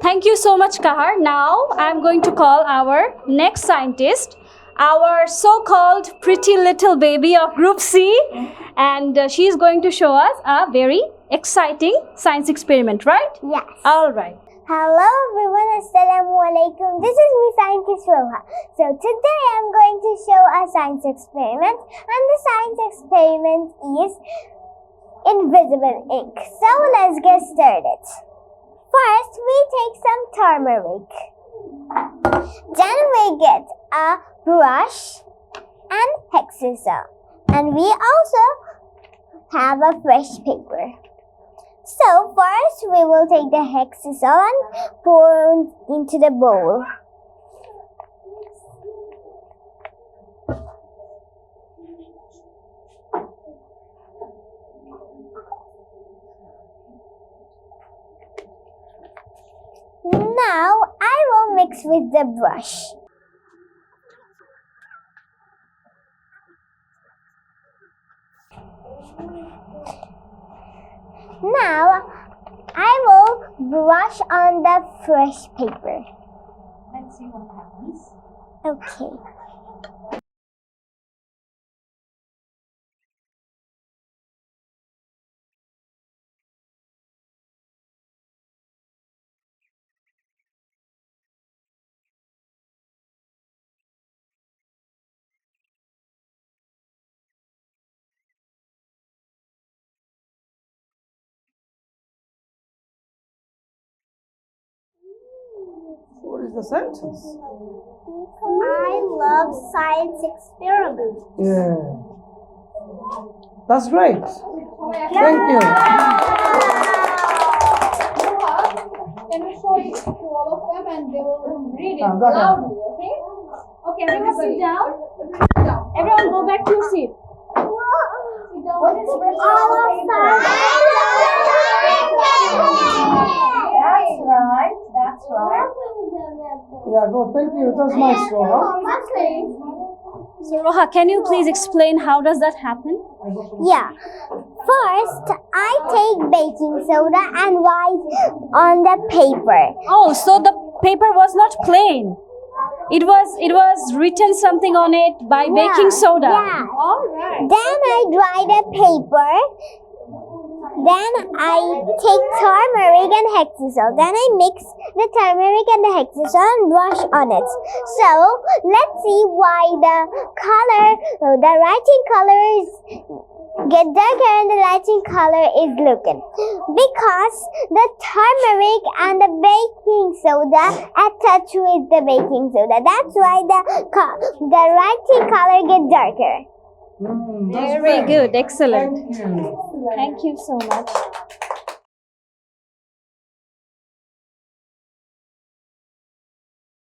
Thank you so much, Kahar. Now I'm going to call our next scientist, our so-called pretty little baby of Group C, and she is going to show us a very exciting science experiment, right? Yes. All right. Hello everyone, Assalamu alaikum. This is me, Scientist Roha. So today I'm going to show a science experiment, and the science experiment is invisible ink. So let's get started. First, we take some turmeric. Then we get a brush and hexagon. And we also have a fresh paper. So first, we will take the hexagon and pour into the bowl. Now, I will mix with the brush. Now, I will brush on the fresh paper. Let's see what happens. Okay. What is the sentence? I love science experiments. Yeah. That's great. Thank you. Can you show it to all of them and they will read it Go ahead. loudly, okay? Okay, everyone sit down. Everyone go back to your seat. Sit down. What is All of That's right. Yeah, good. Thank you. It was nice, Roha. So Roha, can you please explain how does that happen? Yeah. First, I take baking soda and write on the paper. Oh, so the paper was not plain. It was written something on it by baking soda. Yeah. All right. Then I dry the paper. Then I take turmeric and hexagon. Then I mix the turmeric and the hexagon and brush on it. So let's see why the writing colors get darker and the writing color is looking. Because the turmeric and the baking soda attach with the baking soda. That's why the writing color get darker. That's Very great. good. Excellent. Thank you. Thank you so much.